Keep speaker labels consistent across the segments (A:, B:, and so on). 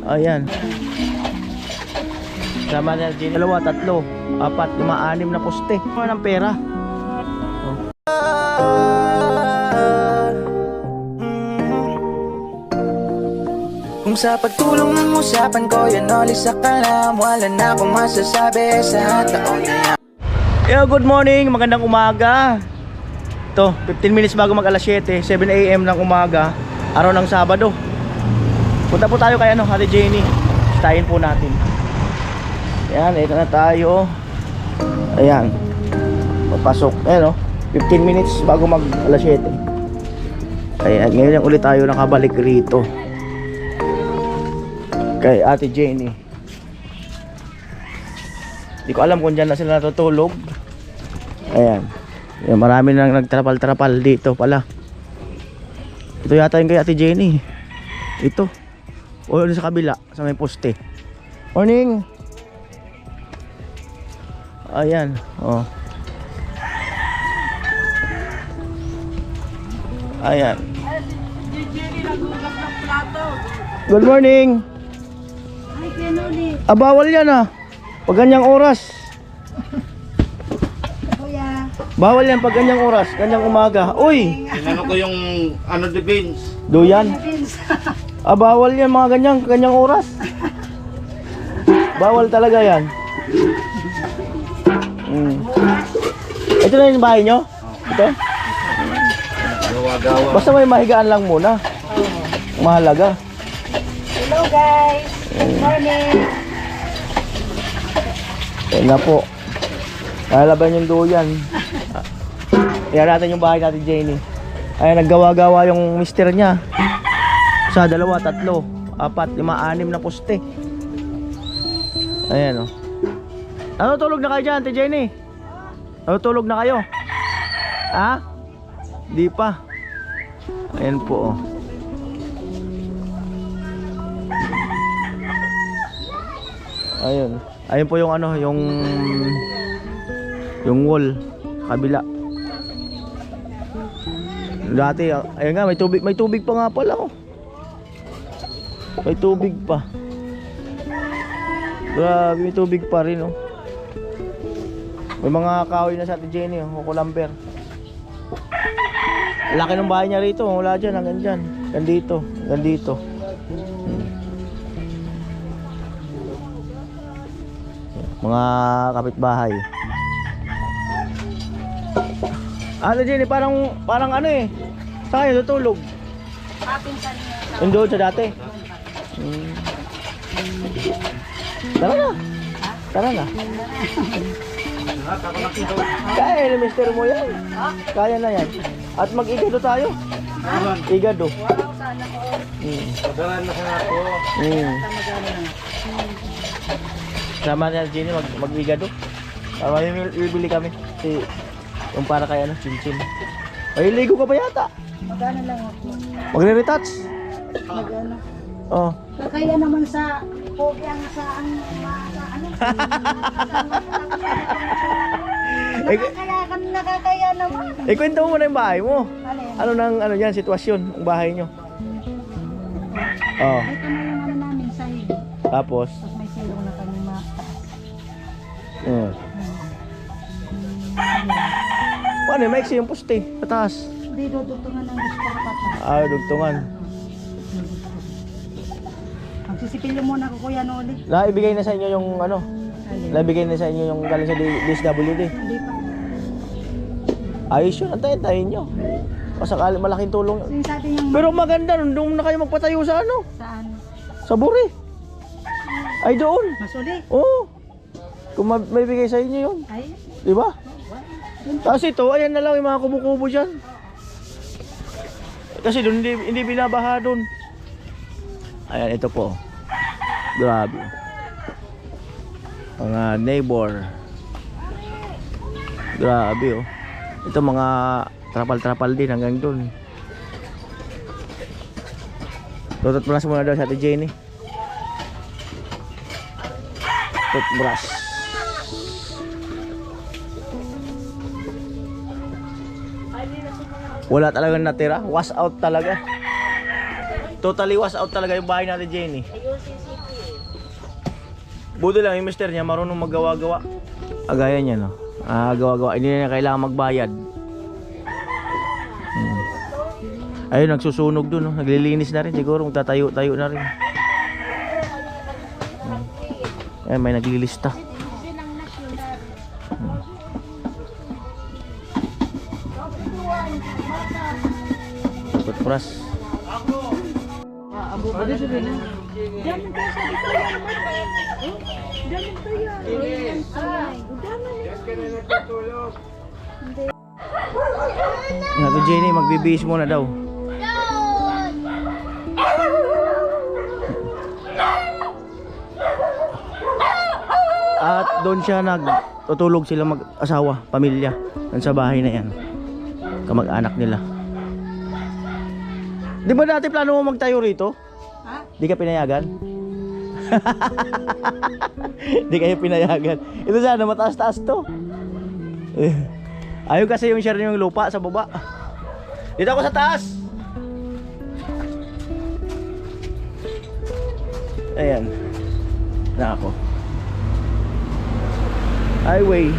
A: Ayan. Sama na Jenny. 2, 3, 4, 5, 6 na poste. Ano ng pera?
B: Kung sa pagtulong ng usapan ko yan ulit sa kalam, wala na akong masasabi sa taon na yan.
A: Yo, good morning, magandang umaga. Ito, 15 minutes bago mag alas 7, 7 AM ng umaga, araw ng Sabado. Punta po tayo kay Ate Jenny. Stayin po natin. Ayan, ito na tayo. Ayan. Papasok. Ayan 15 minutes bago mag alas 7. Ayan, ngayon lang ulit tayo nakabalik rito kay Ate Jenny. Hindi ko alam kung dyan na sila natutulog. Ayan. Ayan, marami nang nagtrapal-trapal dito pala. Ito yata yung kay Ate Jenny. Ito. O sa kabila, sa may poste. Morning. Ayan. Oh. Ayan. Good morning. Bawal yan pag ganyang oras. Bawal yan pag ganyang oras, ganyang umaga. Uy!
C: Tinanong ko yung the beans.
A: Duyan? Bawal yan mga ganyang oras. Bawal talaga yan. Ito na yung bahay nyo? Ito?
C: Gawa-gawa.
A: Basta may mahigaan lang muna. Mahalaga.
D: Hello guys, good morning.
A: Ayan na po. Lalaban yung duyan. Ayan natin yung bahay natin Jenny. Ayan, naggawa-gawa yung mister niya. Sa 2, 3, 4, 5, 6 na poste. Ayan Natutulog na kayo dyan, Ate Jenny? Natutulog na kayo? Ha? Di pa. Ayan po Ayun. Ayun po yung yung wall kabila. Dati ayun nga may tubig pa nga pala May tubig pa. Grabe, may tubig pa rin May mga kahoy na sa Ate Jenny kukulamber. Laki ng bahay niya rito, wala dyan, hanggang dyan. Hanggang dito. Mga kapitbahay. Ate Jenny, parang saan kayo tutulog? Doon sa dati? Tara na. Kaya ni mister mo yan. Kaya na yan. At mag-igado tayo. Igado.
C: Pagalan na siya ako.
A: Sama ni Jenny mag-igado. Bibili kami. Yung para kay chinchin. Ay, ligo ka pa yata.
D: Magana lang ako.
A: Magre-retouch.
D: Magana.
A: Kaya
D: naman sa pogi ang sa nakakaya naman.
A: Kwento mo muna yung bahay mo.
D: Alin?
A: Yan, sitwasyon ng bahay nyo.
D: Ito na yung namin sa hili.
A: Tapos?
D: Tapos may silong na kami mataas.
A: Paano, maiksi yung poste, pataas.
D: Hindi, dudugtungan ng gusto pata.
A: Dugtungan.
D: Magsisipilyo muna ko Kuya Noli.
A: Naibigay na sa inyo yung Naibigay na sa inyo yung galing sa DSWD.
D: Hindi pa.
A: Ayos yun, antayin nyo. Pasakali malaking tulong yun.
D: So, sabi niyang
A: Pero maganda, doon na kayo magpatayo sa
D: saan?
A: Sa Buri. Ay doon.
D: Masuli.
A: Oo. Kung may bigay sa inyo yun.
D: Ay.
A: Diba? Tapos ito, ayan na lang yung mga kubo-kubo dyan. Kasi doon hindi binabaha doon. Ayan, ito po. Grabe. Mga neighbor. Grabe Ito mga trapal-trapal din hanggang doon. Toothbrush muna daw sa Ate Jenny. Toothbrush. Wala talagang natira, wash out talaga. Totally was out talaga yung bahay natin, Jenny. Buti lang yung mister niya marunong maggawa-gawa. Agaya niya, no? Gawa-gawa. Hindi na niya kailangan magbayad. Ayun, nagsusunog dun, no? Naglilinis na rin. Siguro magtatayo-tayo na rin. Ayun, may naglilista. Putpras. Nabi Jenny, magbibihis muna daw. At doon siya nagtutulog sila mag-asawa, pamilya, sa bahay na yan. Kamag-anak nila. Di ba dati plano mo magtayo rito?
D: Ha?
A: Di ka pinayagan? Di kayo pinayagan. Ito sana, mataas-taas to. Ayaw kasi yung share niyo yung lupa sa baba. Dito ako sa taas. Ayan. Na ako. Highway.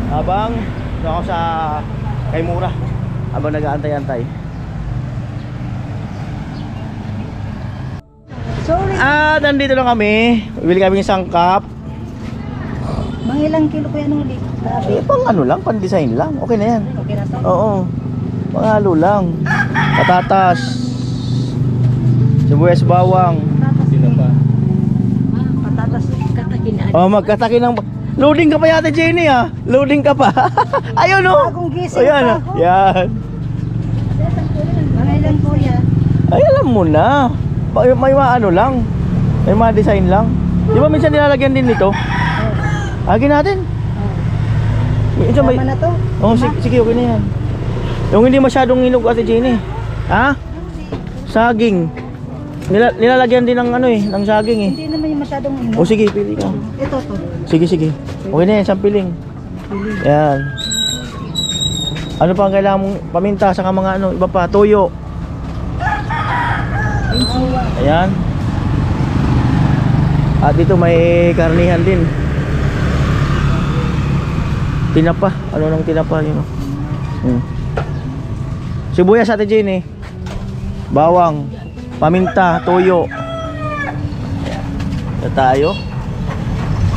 A: Habang doon ako sa kay Mura. Habang nag-aantay-antay.
D: Sorry.
A: Nandito lang kami. Bibili kami ng sangkap.
D: Mga ilang kilo ko yan ulit. Grabe.
A: Pang ano lang, pang design lang. Okay na yan.
D: Okay na to?
A: Oo. Panghalo lang. Patatas. Sibuyas bawang.
D: Patatas katakin.
A: Oh, magkataki ng... Loading ka pa yata, Jenny, ah. Loading ka pa. Ayun, oh.
D: Bagong gising
A: Ayan,
D: pa
A: ah.
D: ako.
A: Yan.
D: Mga ilang kuya.
A: Ay, alam mo na. May mga ano lang. May mga design lang. Di ba minsan nilalagyan din nito? Agin natin. Minsan may...
D: Tama na to?
A: Oh, sige, okay na yan. Yung hindi masyadong hinog, Ate Jenny. Ha? Saging. Nilalagyan din ng ano eh, ng saging eh.
D: Hindi naman yung masyadong ino.
A: O sige, pili ka.
D: Ito to.
A: Sige. Okay na yan, sampiling. Yan. Ano pa ang kailangan mong paminta sa mga ano, iba pa, toyo. Ayan. At dito may karnihan din. Tinapa. Ano nang tinapa yun? Sibuyas, Ate Jenny. Bawang. Paminta, toyo. Ito tayo.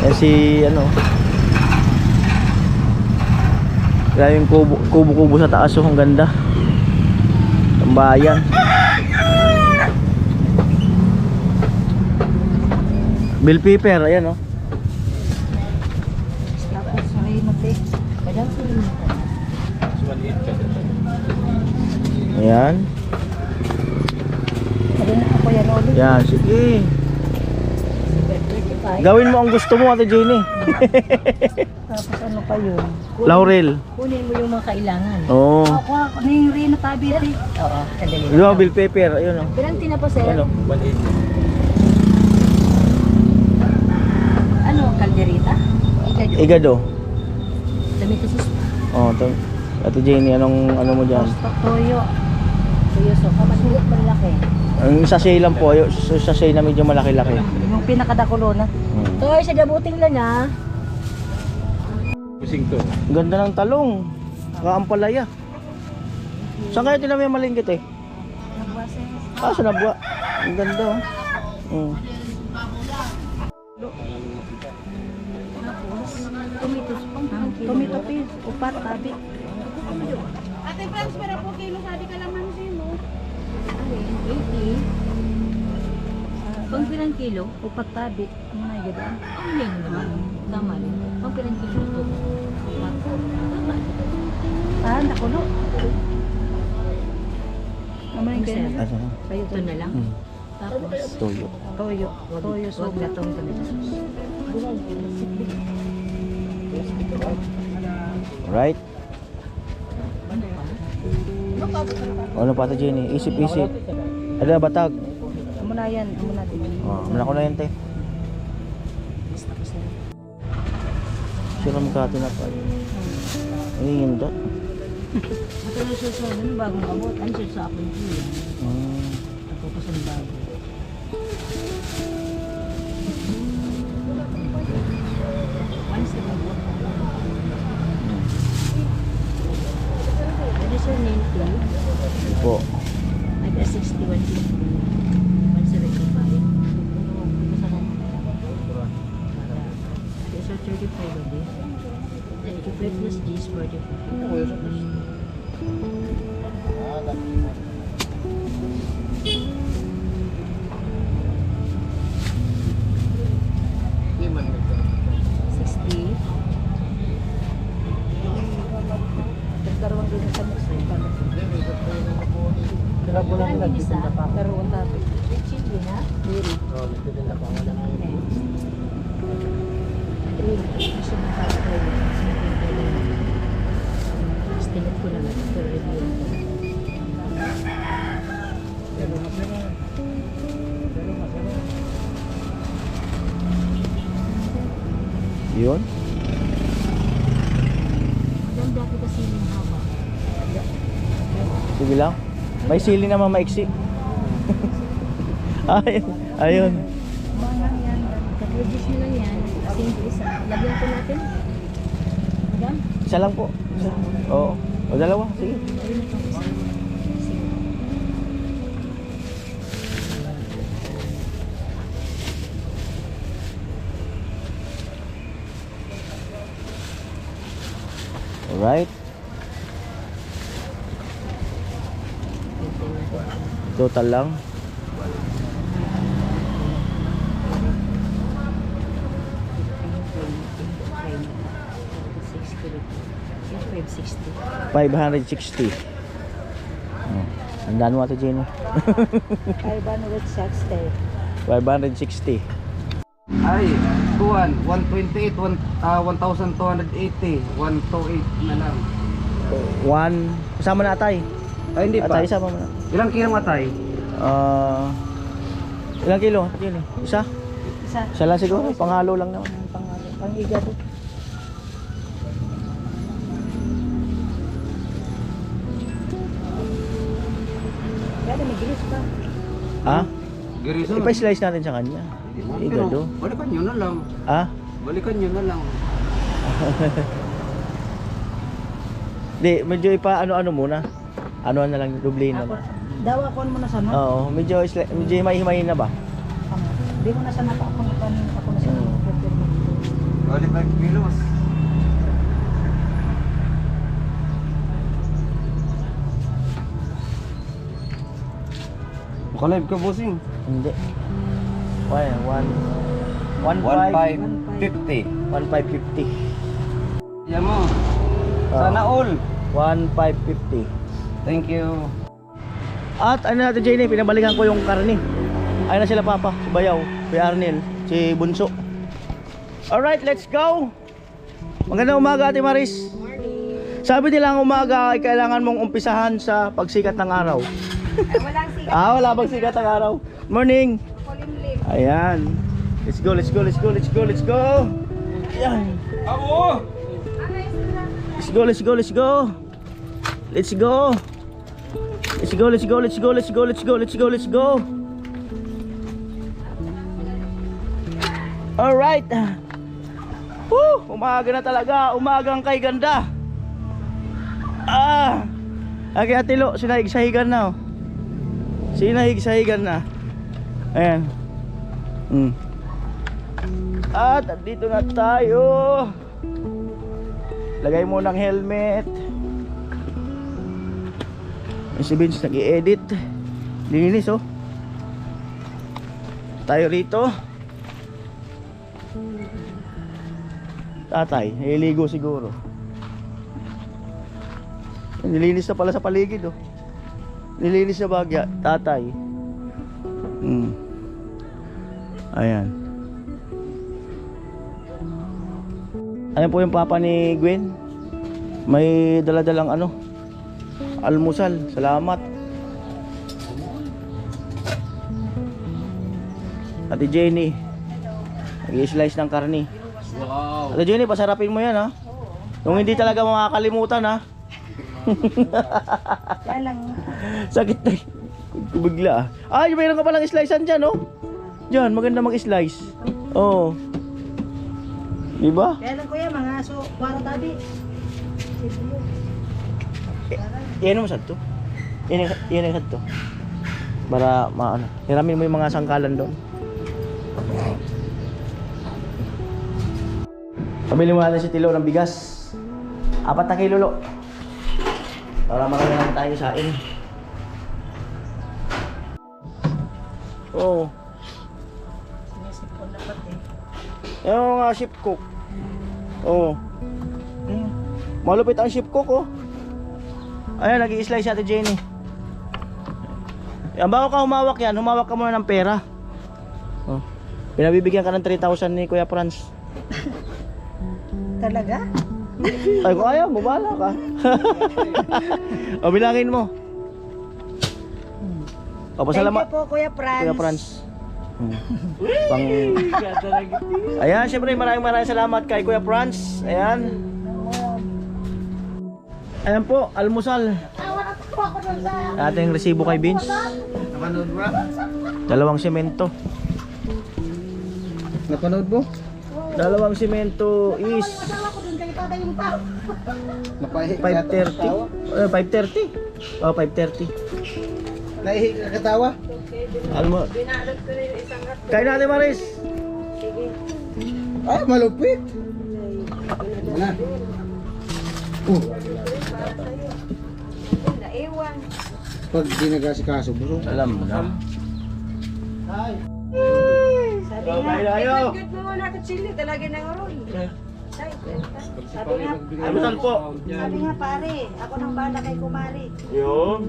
A: Yan si ano. Grabe yung kubo-kubo sa taas, oh, ang ganda. Ang bayan. Bell pepper, ayan, oh.
D: Tapos may mati. Kaya
A: Ayan.
D: Ano na ako yan ulit.
A: Yan, sige. Gawin mo ang gusto mo, Ate Jenny.
D: Tapos ano pa yun?
A: Laurel.
E: Kunin mo yung mga kailangan.
A: Oo.
D: Ako, ano yung Rino Tabiti?
E: Oo, sandali.
A: Di ba, bell pepper, ayun, oh.
E: Bilang tinapa sir?
A: Ayan, oh.
E: Ano, kalderita?
A: Igado.
E: Dami ito sus.
A: Oh, to. Ate Jenny, anong ano mo dyan?
D: Toyo.
E: Tuyo so, kamasulit malaki.
A: Ang sachet lang po, yung sachet na medyo malaki-laki.
D: Yung pinakadakulo na.
E: Toy, sa dabuting lang ha.
A: Ang ganda ng talong. Kaampalaya. Saan kayo tinami ang malingkit eh? Sa Nabwa. Ang ganda, oh.
D: Tomato paste, upat, tabi.
F: Ate Franz, pero po kilo sabi ka lang mansin mo.
E: 80. Pang pirang kilo?
D: Upat, tabi. Ano na yun?
E: Ang yan naman. Tama rin. Pang pirang kilo ito. Tama.
D: Ah, nakulo. Naman yung ganyan.
A: Asa na?
E: Ito na lang. Tapos,
A: Toyo.
D: Toyo. Toyo
E: huwag
D: soba.
E: gatong tomato sauce.
A: Right? Ano pa, Ate Jenny? Isip-isip. Ada batag.
D: Amo na yan. Amo na din.
A: Oh, muna ko na yan, te. Sino magkati na pa? Ay, hindi.
E: Matagal siya sa ano, bagong abot. Ano siya sa akin po yan. Ako pa sa bago. Once na abot. Ano siya name plate?
A: Po.
E: Nag-6150. 175. Ano siya 35 a day? 35 plus G is 45.
C: Hindi man nito.
E: 60.
D: Nagkaroon din sa mukha.
E: Kaya po lang nagtitinda pa. Pero ang topic. Chili na? Diri.
C: Oo, nagtitinda pa. Wala na yun.
E: Gusto mo para kayo. Estimate ko lang ito. Pero review ko.
A: Yun.
E: Maganda ko kasi yung haba.
A: Sige lang. May sili naman maiksi. Ayun.
E: Kat-reduce nyo lang yan. Kasi yung isa. Lagyan ko natin. Madam?
A: Isa lang po. Isa. Oo. O dalawa. Sige.
E: Ayun ito. Isa. Sige.
A: Alright. Total lang.
E: Yung 560.
A: 560. Oh. Tandaan mo ito, Jenny.
D: 560.
A: 560.
C: Ay, tuwan. 128, 1,280. 128 na lang.
A: One. Kasama na atay.
C: Ay, hindi pa.
A: Atay, isama mo na.
C: Ilang kilo matay?
A: Ilang kilo? Jenny? Isa?
D: Isa.
A: Isa lang siguro. Panghalo lang naman.
D: Ang pangalan. Pang-igado. Kaya may gilis pa.
A: Ah?
C: Giriso.
A: Ipa-slice natin sa kanya. Igado.
C: Balikan nyo na lang.
A: Ah?
C: Balikan nyo na lang.
A: Di, medyo ipa-ano-ano muna. Ano na lang, dublin na lang.
D: Dawa ko mo na sana.
A: Oo, medyo himay-himayin na ba?
D: Hindi mo na sana pa ako kanin ako na sana.
C: Bali 5 kilos. Makalive ka, bossing.
A: Hindi. Why?
C: 1,550.
A: 1,550.
C: Yan mo. Sana all.
A: 1,550.
C: Thank you.
A: At ano natin, Jenny, pinabalikan ko yung karne. Ayun na sila papa, si Bayaw, si Arnel, si Bunso. Alright, let's go! Magandang umaga, Ate Maris. Sabi nila ang umaga ay kailangan mong umpisahan sa pagsikat ng araw.
F: Walang sikat.
A: Wala bang sikat ng araw. Morning!
F: Kulimlim.
A: Ayan. Let's go, let's go, let's go, let's go, let's go! Ayan.
C: Ako!
A: Let's go, let's go, let's go! Let's go! Let's go, let's go, let's go, let's go, let's go, let's go, let's go! Alright! Woo! Umaga na talaga! Umagang kay ganda! Aki Ate Lo, sinahig-sahigan na oh. Sinahig-sahigan na. Ayan. At dito na tayo. Lagay mo ng helmet. Si Vince nag-i-edit. Linis oh. Tayo rito. Tatay, nililigo siguro. Nilinis na pala sa paligid oh. Nilinis na bagya, tatay. Ayan. Ayan po yung papa ni Gwen. May daladalang ano, almusal. Salamat. Ate Jenny, nag-i-slice ng karni.
C: Wow.
A: Ate Jenny, pasarapin mo yan ha. Yung hindi talaga makakalimutan ha.
D: Kaya lang,
A: Sakit na. Bigla ah. Ay, mayroon ka palang slicean dyan, oh. Diyan, maganda mag-slice. Oo. Diba?
D: kaya lang kuya, mga so, kwaro tabi.
A: Yan mo sad to. Yan sad to. Para maano. Hiramin mo yung mga sangkalan doon. Pabili mo natin si Tilo ng bigas. 4 na kilo lo. Para marami naman tayo sain. Oo.
D: Sinisipon na pati.
A: Yung mga ship cook. Oo. Malupit ang ship cook, oh. Ayan, nag-i-slice si Ate Jenny. Yan, bago ka humawak yan, humawak ka muna ng pera. Oh. Pinabibigyan ka ng 3,000 ni Kuya Franz.
D: Talaga?
A: Ay, kung ayaw, bubala ka. O, bilangin mo. O, pasalamat.
D: Thank you po, Kuya Franz.
A: Kuya Franz. Pang... Ayan, syempre maraming salamat kay Kuya Franz. Ayan. Ayan po, almusal. Ating resibo kay Vince. 2 semento.
C: Napanood mo?
A: 2 semento is
C: Napahi
A: 530. 530. Oh, 530.
C: Naihi ka katawa?
A: Almo. Kain natin, Maris.
C: Ay, malupit. Wala. Pag ginagasi-kaso, bro.
A: Alam mo na.
D: Sabi
A: Kain
D: nga,
A: tayo.
F: Good mo muna ako chili, talaga nang oron.
A: Almusal po.
D: sabi nga pare, ako nang bala kay Kumari.
A: Yun.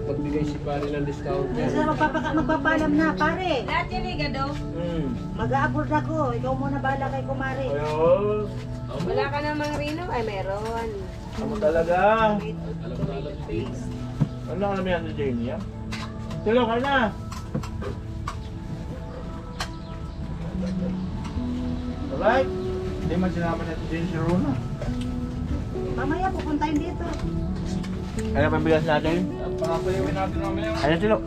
C: Pagbigay si pare ng discount
D: Kasi magpapalam na, pare.
F: Lahat yan eh, gado.
D: Mag-a-abroad ako, ikaw muna bala kay Kumari.
A: Ayun.
F: Wala ka namang rino? Ay, meron.
A: Ano talaga? Ano alam yan si Jenny, ha? Tulong ka na. Alright. Hindi man sinama natin din si Rona.
D: Mamaya pupuntahin dito.
A: Ano pa bigas natin?
C: Papayawin natin namin yung
A: Ano, Tilo?